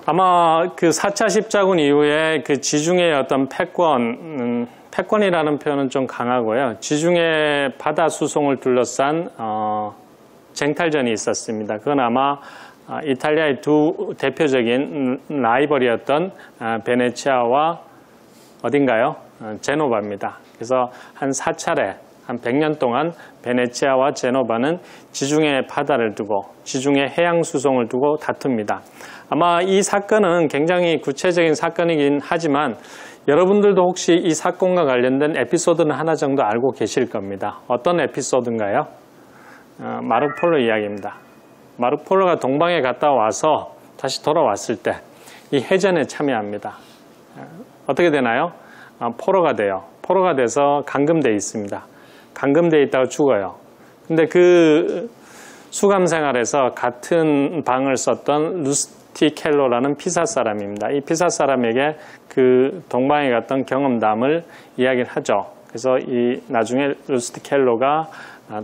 아마 그 4차 십자군 이후에 그 지중해의 어떤 패권이라는 표현은 좀 강하고요. 지중해 바다 수송을 둘러싼 쟁탈전이 있었습니다. 그건 아마 이탈리아의 두 대표적인 라이벌이었던 베네치아와 어딘가요? 제노바입니다. 그래서 한 4차례, 한 100년 동안 베네치아와 제노바는 지중해 바다를 두고 지중해 해양 수송을 두고 다툽니다. 아마 이 사건은 굉장히 구체적인 사건이긴 하지만 여러분들도 혹시 이 사건과 관련된 에피소드는 하나 정도 알고 계실 겁니다. 어떤 에피소드인가요? 마르코폴로 이야기입니다. 마르코폴로가 동방에 갔다 와서 다시 돌아왔을 때 이 해전에 참여합니다. 어떻게 되나요? 포로가 돼요. 포로가 돼서 감금되어 있습니다. 감금되어 있다가 죽어요. 근데 그 수감 생활에서 같은 방을 썼던 루스티켈로라는 피사 사람입니다. 이 피사 사람에게 그 동방에 갔던 경험담을 이야기를 하죠. 그래서 이 나중에 루스티켈로가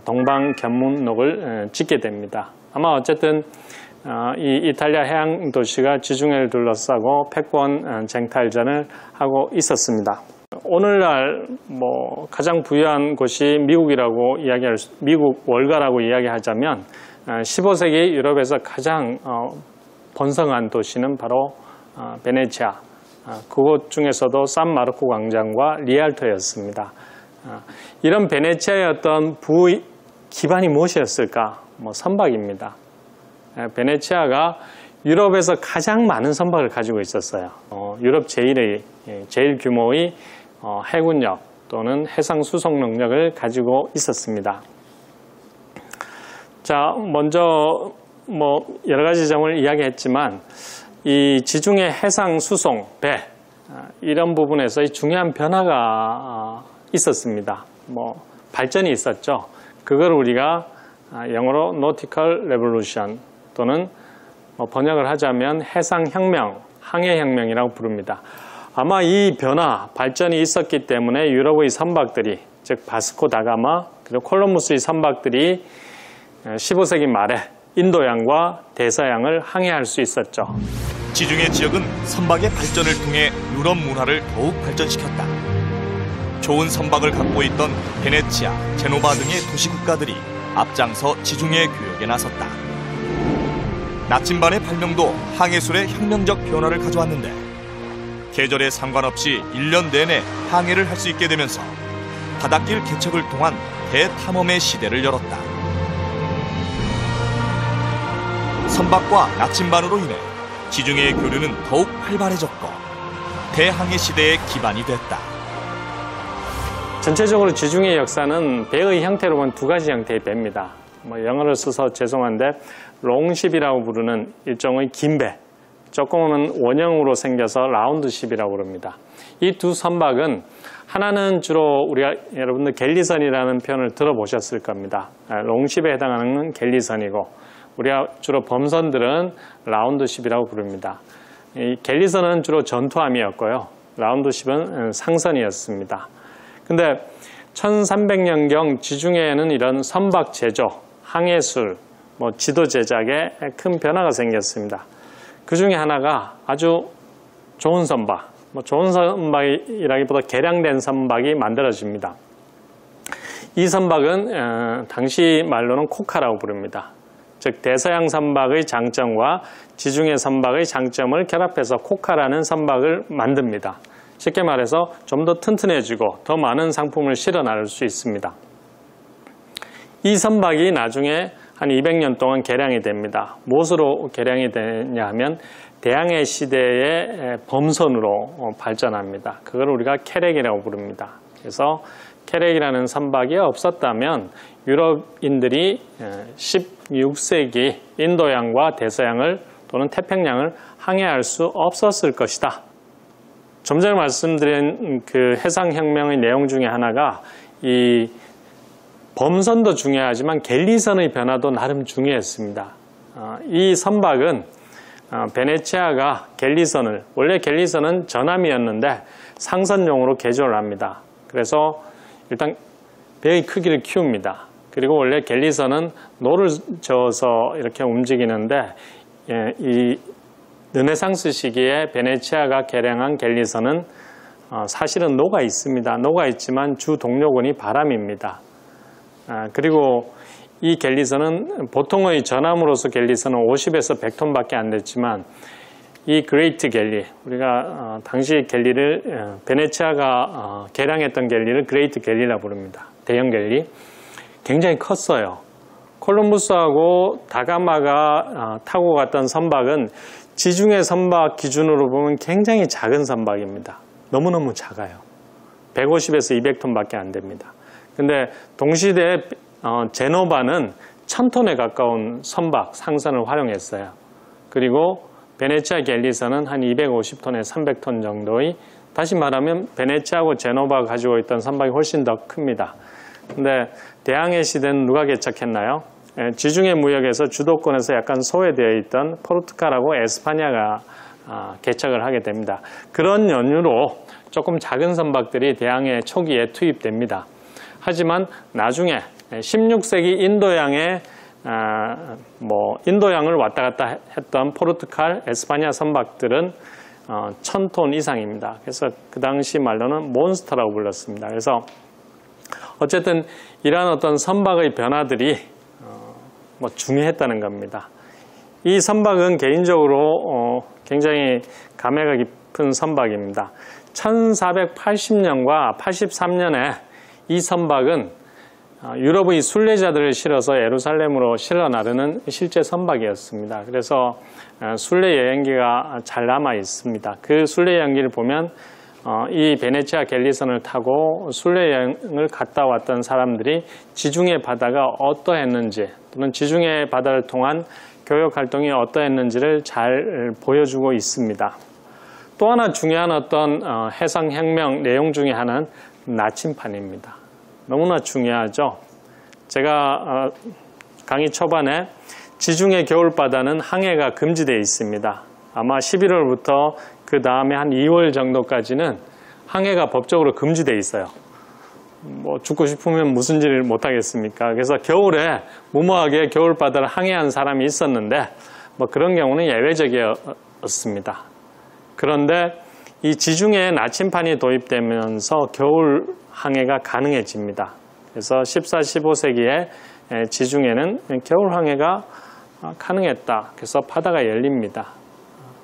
동방 견문록을 짓게 됩니다. 아마 어쨌든 이 이탈리아 해양 도시가 지중해를 둘러싸고 패권 쟁탈전을 하고 있었습니다. 오늘날 가장 부유한 곳이 미국이라고 미국 월가라고 이야기하자면 15세기 유럽에서 가장 번성한 도시는 바로 베네치아. 그곳 중에서도 산마르코 광장과 리알토였습니다. 이런 베네치아의 어떤 부의 기반이 무엇이었을까? 선박입니다. 베네치아가 유럽에서 가장 많은 선박을 가지고 있었어요. 유럽 제일 규모의 해군력 또는 해상 수송 능력을 가지고 있었습니다. 자, 먼저 여러 가지 점을 이야기했지만 이 지중해 해상 수송 배 이런 부분에서 중요한 변화가 있었습니다. 발전이 있었죠. 그걸 우리가 영어로 Nautical Revolution 또는 번역을 하자면 해상혁명, 항해혁명이라고 부릅니다. 아마 이 변화, 발전이 있었기 때문에 유럽의 선박들이, 즉 바스코 다가마 그리고 콜럼부스의 선박들이 15세기 말에 인도양과 대서양을 항해할 수 있었죠. 지중해 지역은 선박의 발전을 통해 유럽 문화를 더욱 발전시켰다. 좋은 선박을 갖고 있던 베네치아, 제노바 등의 도시국가들이 앞장서 지중해 교역에 나섰다. 나침반의 발명도 항해술의 혁명적 변화를 가져왔는데 계절에 상관없이 1년 내내 항해를 할 수 있게 되면서 바닷길 개척을 통한 대탐험의 시대를 열었다. 선박과 나침반으로 인해 지중해의 교류는 더욱 활발해졌고 대항해 시대의 기반이 됐다. 전체적으로 지중해 역사는 배의 형태로 보면 두 가지 형태의 배입니다. 영어를 써서 죄송한데 롱십이라고 부르는 일종의 긴 배, 조금은 원형으로 생겨서 라운드십이라고 부릅니다. 이 두 선박은 하나는 주로 여러분들 갤리선이라는 표현을 들어보셨을 겁니다. 롱십에 해당하는 갤리선이고 우리가 주로 범선들은 라운드십이라고 부릅니다. 이 갤리선은 주로 전투함이었고요. 라운드십은 상선이었습니다. 근데 1300년경 지중해에는 이런 선박 제조, 항해술, 지도 제작에 큰 변화가 생겼습니다. 그 중에 하나가 아주 좋은 선박, 좋은 선박이라기보다 개량된 선박이 만들어집니다. 이 선박은 당시 말로는 코카라고 부릅니다. 즉 대서양 선박의 장점과 지중해 선박의 장점을 결합해서 코카라는 선박을 만듭니다. 쉽게 말해서 좀 더 튼튼해지고 더 많은 상품을 실어 나를 수 있습니다. 이 선박이 나중에 한 200년 동안 개량이 됩니다. 무엇으로 개량이 되냐 하면 대항해 시대의 범선으로 발전합니다. 그걸 우리가 캐렉이라고 부릅니다. 그래서 캐렉이라는 선박이 없었다면 유럽인들이 16세기 인도양과 대서양을 또는 태평양을 항해할 수 없었을 것이다. 좀 전에 말씀드린 그 해상혁명의 내용 중에 하나가 이 범선도 중요하지만 갤리선의 변화도 나름 중요했습니다. 이 선박은 베네치아가 갤리선을, 원래 갤리선은 전함이었는데 상선용으로 개조를 합니다. 그래서 일단 배의 크기를 키웁니다. 그리고 원래 갤리선은 노를 저어서 이렇게 움직이는데 이 르네상스 시기에 베네치아가 개량한 갤리선은 사실은 노가 있습니다. 노가 있지만 주 동력원이 바람입니다. 그리고 이 갤리선은 보통의 전함으로서 갤리선은 50에서 100톤밖에 안 됐지만 이 그레이트 갤리, 우리가 당시 갤리를 베네치아가 개량했던 갤리를 그레이트 갤리라 부릅니다. 대형 갤리. 굉장히 컸어요. 콜럼부스하고 다가마가 타고 갔던 선박은 지중해 선박 기준으로 보면 굉장히 작은 선박입니다. 너무너무 작아요. 150에서 200톤밖에 안 됩니다. 근데 동시대에 제노바는 1000톤에 가까운 선박 상선을 활용했어요. 그리고 베네치아 갤리선은 한 250톤에 300톤 정도의, 다시 말하면 베네치아하고 제노바가 가지고 있던 선박이 훨씬 더 큽니다. 근데 대항해 시대는 누가 개척했나요? 지중해 무역에서 주도권에서 약간 소외되어 있던 포르투갈하고 에스파냐가 개척을 하게 됩니다. 그런 연유로 조금 작은 선박들이 대항해 초기에 투입됩니다. 하지만 나중에 16세기 인도양을 왔다 갔다 했던 포르투갈, 에스파냐 선박들은 1000톤 이상입니다. 그래서 그 당시 말로는 몬스터라고 불렀습니다. 그래서 어쨌든 이러한 어떤 선박의 변화들이 중요했다는 겁니다. 이 선박은 개인적으로 굉장히 감회가 깊은 선박입니다. 1480년과 83년에 이 선박은 유럽의 순례자들을 실어서 예루살렘으로 실어 나르는 실제 선박이었습니다. 그래서 순례 여행기가 잘 남아 있습니다. 그 순례 여행기를 보면 이 베네치아 갤리선을 타고 순례 여행을 갔다 왔던 사람들이 지중해 바다가 어떠했는지, 또는 지중해 바다를 통한 교역 활동이 어떠했는지를 잘 보여주고 있습니다. 또 하나 중요한 어떤 해상혁명 내용 중에 하나는 나침판입니다. 너무나 중요하죠. 제가 강의 초반에 지중해 겨울바다는 항해가 금지되어 있습니다. 아마 11월부터 그 다음에 한 2월 정도까지는 항해가 법적으로 금지되어 있어요. 죽고 싶으면 무슨 일을 못하겠습니까? 그래서 겨울에 무모하게 겨울바다를 항해한 사람이 있었는데 그런 경우는 예외적이었습니다. 그런데 이 지중해에 나침판이 도입되면서 겨울 항해가 가능해집니다. 그래서 14, 15세기에 지중해는 겨울 항해가 가능했다. 그래서 바다가 열립니다.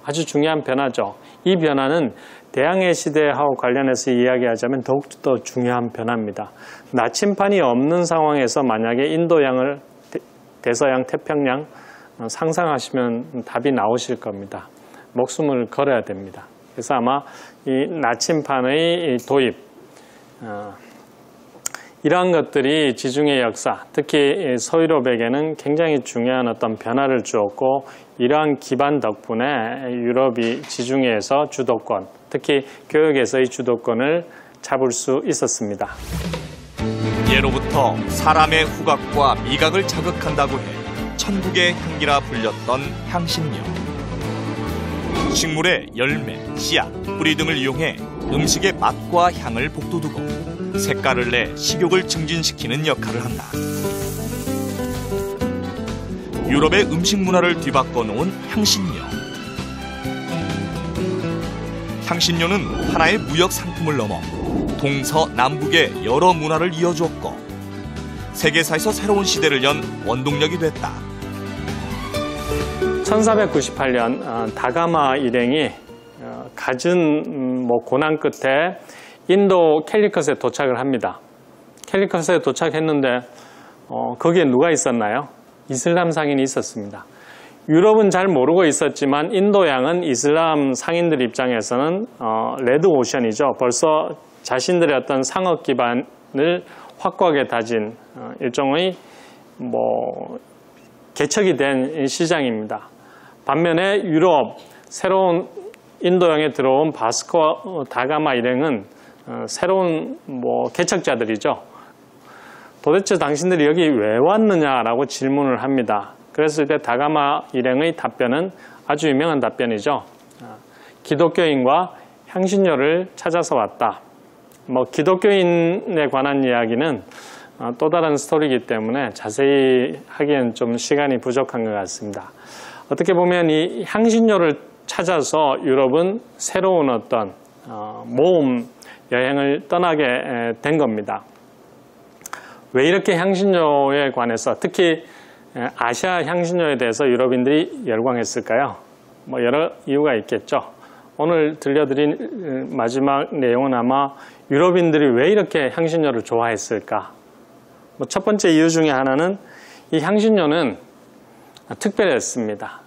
아주 중요한 변화죠. 이 변화는 대항해 시대하고 관련해서 이야기하자면 더욱더 중요한 변화입니다. 나침판이 없는 상황에서 만약에 인도양을 대서양, 태평양 상상하시면 답이 나오실 겁니다. 목숨을 걸어야 됩니다. 그래서 아마 이 나침판의 도입, 이러한 것들이 지중해 역사, 특히 서유럽에게는 굉장히 중요한 어떤 변화를 주었고, 이러한 기반 덕분에 유럽이 지중해에서 주도권, 특히 교역에서의 주도권을 잡을 수 있었습니다. 예로부터 사람의 후각과 미각을 자극한다고 해 천국의 향기라 불렸던 향신료. 식물의 열매, 씨앗, 뿌리 등을 이용해 음식의 맛과 향을 북돋우고 색깔을 내 식욕을 증진시키는 역할을 한다. 유럽의 음식 문화를 뒤바꿔 놓은 향신료. 향신료는 하나의 무역 상품을 넘어 동서남북의 여러 문화를 이어주었고 세계사에서 새로운 시대를 연 원동력이 됐다. 1498년 다가마 일행이 갖은 고난 끝에 인도 캘리컷에 도착을 합니다. 캘리컷에 도착했는데 거기에 누가 있었나요? 이슬람 상인이 있었습니다. 유럽은 잘 모르고 있었지만 인도양은 이슬람 상인들 입장에서는 레드 오션이죠. 벌써 자신들의 어떤 상업 기반을 확고하게 다진 일종의 개척이 된 시장입니다. 반면에 유럽, 새로운 인도양에 들어온 바스코 다가마 일행은 새로운 개척자들이죠. 도대체 당신들이 여기 왜 왔느냐라고 질문을 합니다. 그랬을 때 다가마 일행의 답변은 아주 유명한 답변이죠. 기독교인과 향신료를 찾아서 왔다. 기독교인에 관한 이야기는 또 다른 스토리이기 때문에 자세히 하기엔 좀 시간이 부족한 것 같습니다. 어떻게 보면 이 향신료를 찾아서 유럽은 새로운 어떤 모험 여행을 떠나게 된 겁니다. 왜 이렇게 향신료에 관해서, 특히 아시아 향신료에 대해서 유럽인들이 열광했을까요? 뭐 여러 이유가 있겠죠. 오늘 들려드린 마지막 내용은 아마 유럽인들이 왜 이렇게 향신료를 좋아했을까? 뭐 첫 번째 이유 중에 하나는 이 향신료는 특별했습니다.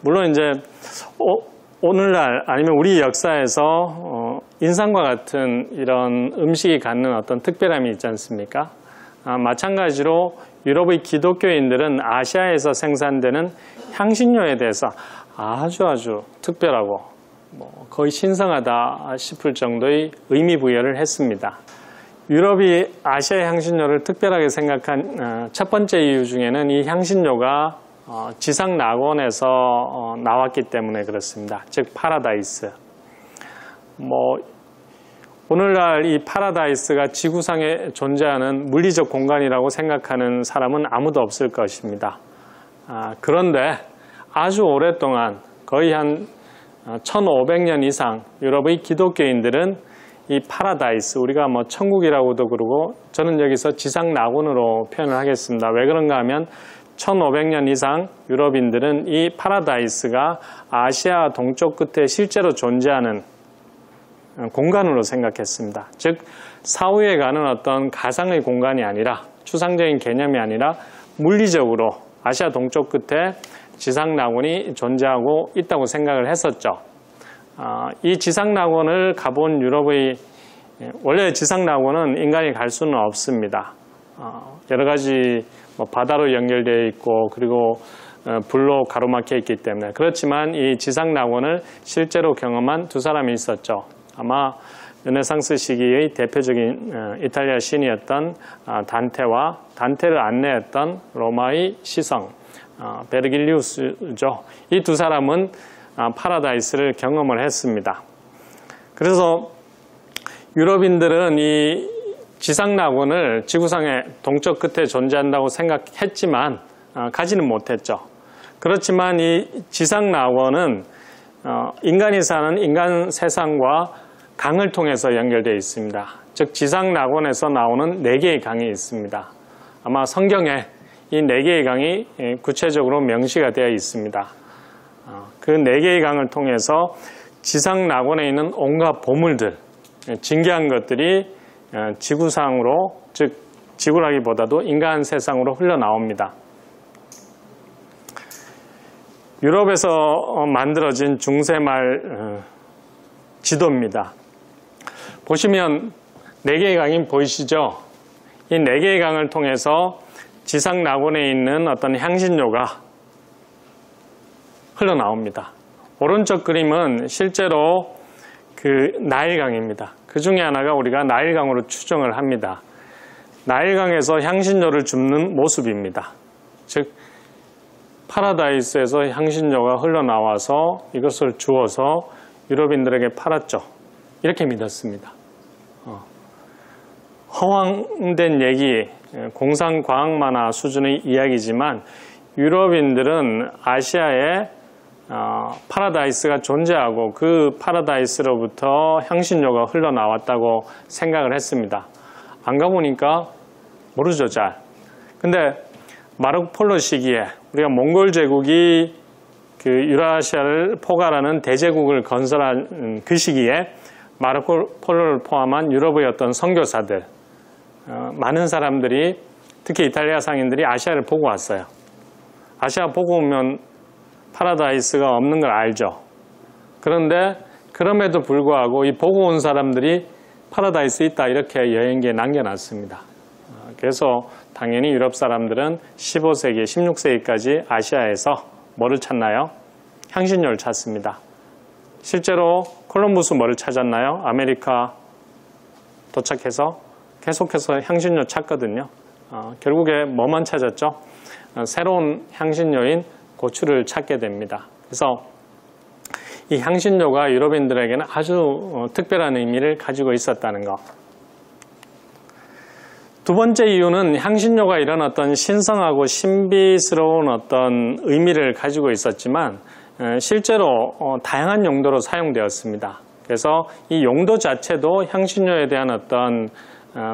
물론 이제 오늘날 아니면 우리 역사에서 인삼과 같은 이런 음식이 갖는 어떤 특별함이 있지 않습니까? 마찬가지로 유럽의 기독교인들은 아시아에서 생산되는 향신료에 대해서 아주 특별하고 거의 신성하다 싶을 정도의 의미 부여를 했습니다. 유럽이 아시아의 향신료를 특별하게 생각한 첫 번째 이유 중에는 이 향신료가 지상 낙원에서 나왔기 때문에 그렇습니다. 즉 파라다이스. 오늘날 이 파라다이스가 지구상에 존재하는 물리적 공간이라고 생각하는 사람은 아무도 없을 것입니다. 그런데 아주 오랫동안 거의 한 1500년 이상 유럽의 기독교인들은 이 파라다이스, 우리가 천국이라고도 그러고 저는 여기서 지상 낙원으로 표현을 하겠습니다. 왜 그런가 하면 1500년 이상 유럽인들은 이 파라다이스가 아시아 동쪽 끝에 실제로 존재하는 공간으로 생각했습니다. 즉 사후에 가는 어떤 가상의 공간이 아니라, 추상적인 개념이 아니라 물리적으로 아시아 동쪽 끝에 지상 낙원이 존재하고 있다고 생각을 했었죠. 이 지상 낙원을 가본 유럽의, 원래 지상 낙원은 인간이 갈 수는 없습니다. 여러 가지 바다로 연결되어 있고 그리고 불로 가로막혀 있기 때문에. 그렇지만 이 지상 낙원을 실제로 경험한 두 사람이 있었죠. 아마 르네상스 시기의 대표적인 이탈리아 신이었던 단테와 단테를 안내했던 로마의 시성 베르길리우스죠. 이 두 사람은 파라다이스를 경험을 했습니다. 그래서 유럽인들은 이 지상 낙원을 지구상의 동쪽 끝에 존재한다고 생각했지만 가지는 못했죠. 그렇지만 이 지상 낙원은 인간이 사는 인간 세상과 강을 통해서 연결되어 있습니다. 즉 지상 낙원에서 나오는 4개의 강이 있습니다. 아마 성경에 이 4개의 강이 구체적으로 명시가 되어 있습니다. 그 4개의 강을 통해서 지상 낙원에 있는 온갖 보물들, 진귀한 것들이 지구상으로, 즉 지구라기보다도 인간 세상으로 흘러나옵니다. 유럽에서 만들어진 중세말 지도입니다. 보시면 4개의 강이 보이시죠? 이 4개의 강을 통해서 지상 낙원에 있는 어떤 향신료가 흘러나옵니다. 오른쪽 그림은 실제로 그 나일강입니다. 그 중에 하나가 우리가 나일강으로 추정을 합니다. 나일강에서 향신료를 줍는 모습입니다. 즉 파라다이스에서 향신료가 흘러나와서 이것을 주어서 유럽인들에게 팔았죠. 이렇게 믿었습니다. 허황된 얘기, 공상과학 만화 수준의 이야기지만 유럽인들은 아시아에 파라다이스가 존재하고 그 파라다이스로부터 향신료가 흘러나왔다고 생각을 했습니다. 안 가보니까 모르죠, 잘. 근데 마르코폴로 시기에 우리가 몽골 제국이 그 유라시아를 포괄하는 대제국을 건설한 그 시기에 마르코폴로를 포함한 유럽의 어떤 선교사들, 많은 사람들이, 특히 이탈리아 상인들이 아시아를 보고 왔어요. 아시아 보고 오면 파라다이스가 없는 걸 알죠. 그런데 그럼에도 불구하고 이 보고 온 사람들이 파라다이스 있다 이렇게 여행기에 남겨놨습니다. 그래서 당연히 유럽 사람들은 15세기, 16세기까지 아시아에서 뭐를 찾나요? 향신료를 찾습니다. 실제로 콜럼부스 뭐를 찾았나요? 아메리카 도착해서 계속해서 향신료 찾거든요. 결국에 뭐만 찾았죠? 새로운 향신료인 고추를 찾게 됩니다. 그래서 이 향신료가 유럽인들에게는 아주 특별한 의미를 가지고 있었다는 것. 두 번째 이유는 향신료가 이런 어떤 신성하고 신비스러운 어떤 의미를 가지고 있었지만 실제로 다양한 용도로 사용되었습니다. 그래서 이 용도 자체도 향신료에 대한 어떤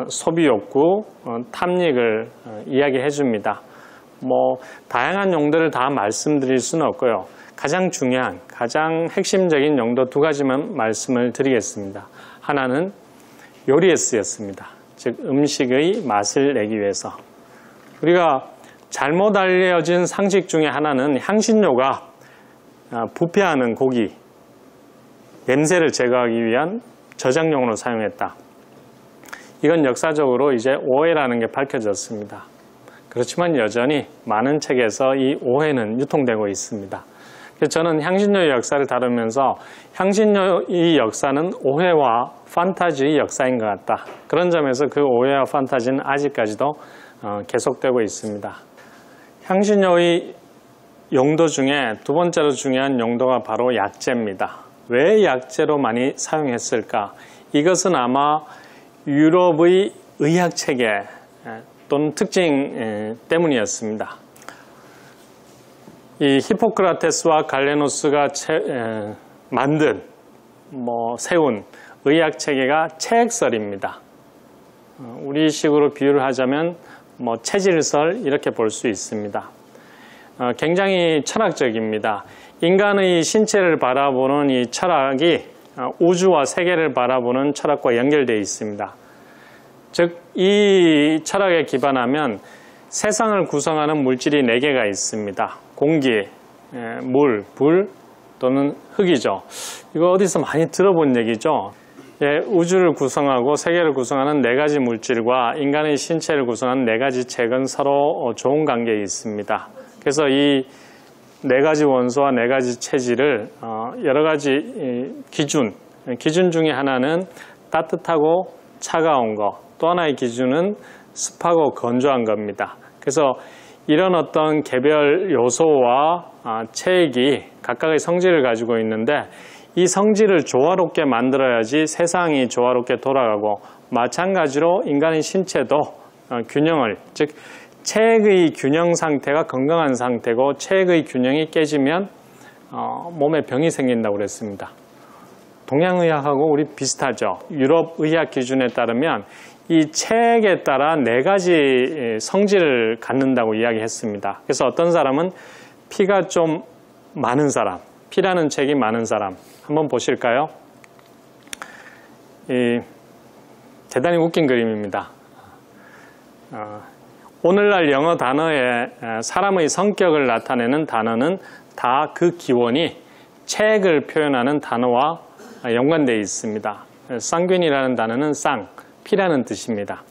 소비 욕구, 탐닉을 이야기해 줍니다. 다양한 용도를 다 말씀드릴 수는 없고요. 가장 중요한, 가장 핵심적인 용도 두 가지만 말씀을 드리겠습니다. 하나는 요리에 쓰였습니다. 즉 음식의 맛을 내기 위해서. 우리가 잘못 알려진 상식 중에 하나는 향신료가 부패하는 고기, 냄새를 제거하기 위한 저장용으로 사용했다. 이건 역사적으로 이제 오해라는 게 밝혀졌습니다. 그렇지만 여전히 많은 책에서 이 오해는 유통되고 있습니다. 그래서 저는 향신료의 역사를 다루면서 향신료의 역사는 오해와 판타지의 역사인 것 같다. 그런 점에서 그 오해와 판타지는 아직까지도 계속되고 있습니다. 향신료의 용도 중에 두 번째로 중요한 용도가 바로 약재입니다. 왜 약재로 많이 사용했을까? 이것은 아마 유럽의 의학체계 또는 특징 때문이었습니다. 이 히포크라테스와 갈레노스가 만든 세운 의학체계가 체액설입니다. 우리식으로 비유를 하자면 체질설 이렇게 볼 수 있습니다. 굉장히 철학적입니다. 인간의 신체를 바라보는 이 철학이 우주와 세계를 바라보는 철학과 연결되어 있습니다. 즉, 이 철학에 기반하면 세상을 구성하는 물질이 4개가 있습니다. 공기, 물, 불 또는 흙이죠. 이거 어디서 많이 들어본 얘기죠. 우주를 구성하고 세계를 구성하는 4가지 물질과 인간의 신체를 구성하는 4가지 책은 서로 좋은 관계에 있습니다. 그래서 이 4가지 원소와 4가지 체질을 여러 가지 기준 중에 하나는 따뜻하고 차가운 거, 또 하나의 기준은 습하고 건조한 겁니다. 그래서 이런 어떤 개별 요소와 체액이 각각의 성질을 가지고 있는데 이 성질을 조화롭게 만들어야지 세상이 조화롭게 돌아가고 마찬가지로 인간의 신체도 균형을, 즉 체액의 균형 상태가 건강한 상태고 체액의 균형이 깨지면 몸에 병이 생긴다고 그랬습니다. 동양의학하고 우리 비슷하죠. 유럽 의학 기준에 따르면 이 체액에 따라 4가지 성질을 갖는다고 이야기했습니다. 그래서 어떤 사람은 피가 좀 많은 사람, 피라는 체액이 많은 사람 한번 보실까요? 대단히 웃긴 그림입니다. 오늘날 영어 단어에 사람의 성격을 나타내는 단어는 다 그 기원이 체액을 표현하는 단어와 연관되어 있습니다. 쌍균이라는 단어는 피라는 뜻입니다.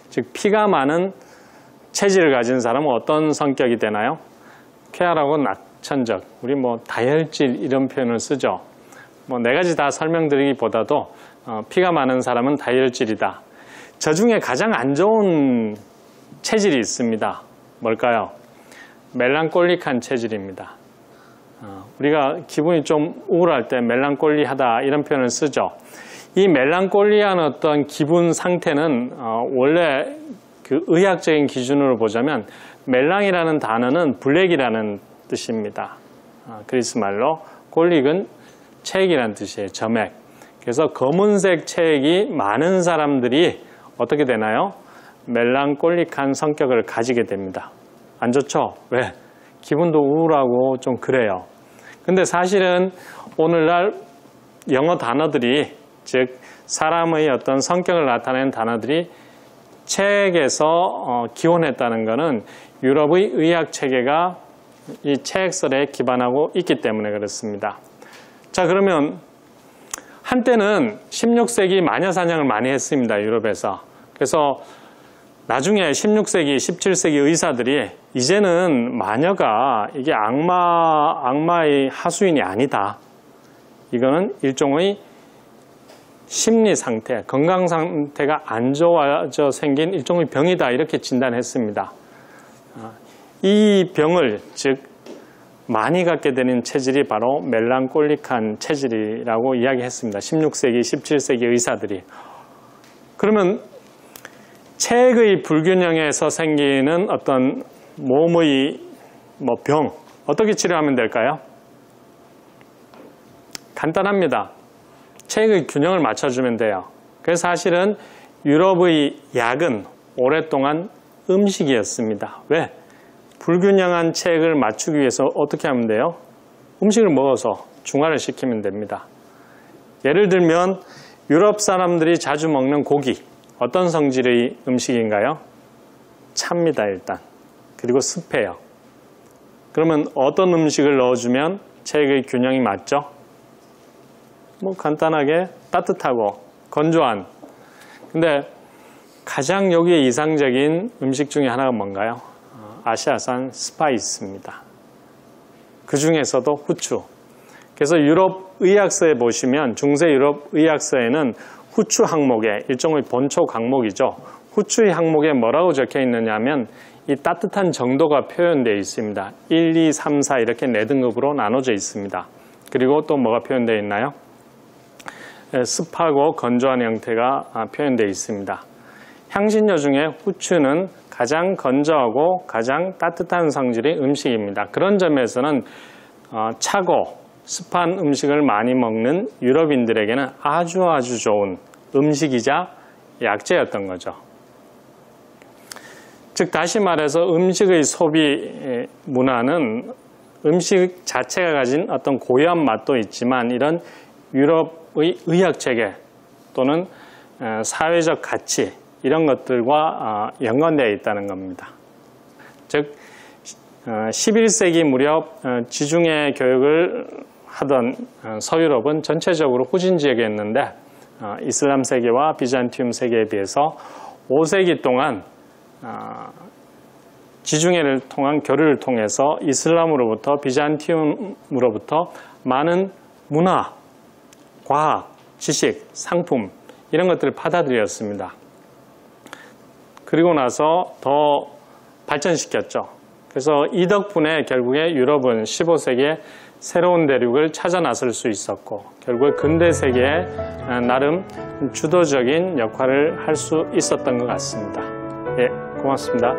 즉 피가 많은 체질을 가진 사람은 어떤 성격이 되나요? 쾌활하고 낙천적, 우리 다혈질 이런 표현을 쓰죠. 4가지 다 설명드리기보다도 피가 많은 사람은 다혈질이다. 저 중에 가장 안 좋은 체질이 있습니다. 뭘까요? 멜랑콜릭한 체질입니다. 우리가 기분이 좀 우울할 때 멜랑콜리하다 이런 표현을 쓰죠. 이 멜랑콜리한 어떤 기분 상태는 원래 그 의학적인 기준으로 보자면 멜랑이라는 단어는 블랙이라는 뜻입니다. 그리스 말로 콜릭은 체액이라는 뜻이에요. 점액. 그래서 검은색 체액이 많은 사람들이 어떻게 되나요? 멜랑콜릭한 성격을 가지게 됩니다. 안 좋죠? 왜? 기분도 우울하고 좀 그래요. 근데 사실은 오늘날 영어 단어들이, 즉 사람의 어떤 성격을 나타내는 단어들이 체액에서 기원했다는 것은 유럽의 의학 체계가 이 체액설에 기반하고 있기 때문에 그렇습니다. 자, 그러면 한때는 16세기 마녀 사냥을 많이 했습니다. 유럽에서. 그래서 나중에 16세기, 17세기 의사들이 이제는 마녀가 이게 악마의 하수인이 아니다. 이거는 일종의 심리 상태, 건강 상태가 안 좋아져 생긴 일종의 병이다. 이렇게 진단했습니다. 이 병을, 즉 많이 갖게 되는 체질이 바로 멜랑콜릭한 체질이라고 이야기했습니다. 16세기, 17세기 의사들이. 그러면 체액의 불균형에서 생기는 어떤 몸의 병, 어떻게 치료하면 될까요? 간단합니다. 체액의 균형을 맞춰주면 돼요. 그래서 사실은 유럽의 약은 오랫동안 음식이었습니다. 왜? 불균형한 체액을 맞추기 위해서 어떻게 하면 돼요? 음식을 먹어서 중화를 시키면 됩니다. 예를 들면 유럽 사람들이 자주 먹는 고기, 어떤 성질의 음식인가요? 찹니다, 일단. 그리고 습해요. 그러면 어떤 음식을 넣어주면 체액의 균형이 맞죠? 뭐 간단하게 따뜻하고 건조한. 근데 가장 여기에 이상적인 음식 중에 하나가 뭔가요? 아시아산 스파이스입니다. 그 중에서도 후추. 그래서 유럽 의학서에 보시면 중세 유럽 의학서에는 후추 항목에 일종의 본초 항목이죠. 후추의 항목에 뭐라고 적혀 있느냐면 이 따뜻한 정도가 표현되어 있습니다. 1, 2, 3, 4 이렇게 4등급으로 나눠져 있습니다. 그리고 또 뭐가 표현되어 있나요? 습하고 건조한 형태가 표현되어 있습니다. 향신료 중에 후추는 가장 건조하고 가장 따뜻한 성질의 음식입니다. 그런 점에서는 차고 습한 음식을 많이 먹는 유럽인들에게는 아주 좋은 음식이자 약재였던 거죠. 즉 다시 말해서 음식의 소비 문화는 음식 자체가 가진 어떤 고유한 맛도 있지만 이런 유럽의 의학체계 또는 사회적 가치 이런 것들과 연관되어 있다는 겁니다. 즉 11세기 무렵 지중해 교육을 하던 서유럽은 전체적으로 후진 지역이었는데 이슬람 세계와 비잔티움 세계에 비해서 5세기 동안 지중해를 통한 교류를 통해서 이슬람으로부터 비잔티움으로부터 많은 문화, 과학, 지식, 상품 이런 것들을 받아들였습니다. 그리고 나서 더 발전시켰죠. 그래서 이 덕분에 결국에 유럽은 15세기에 새로운 대륙을 찾아 나설 수 있었고 결국에 근대 세계에 나름 주도적인 역할을 할 수 있었던 것 같습니다. 예, 고맙습니다.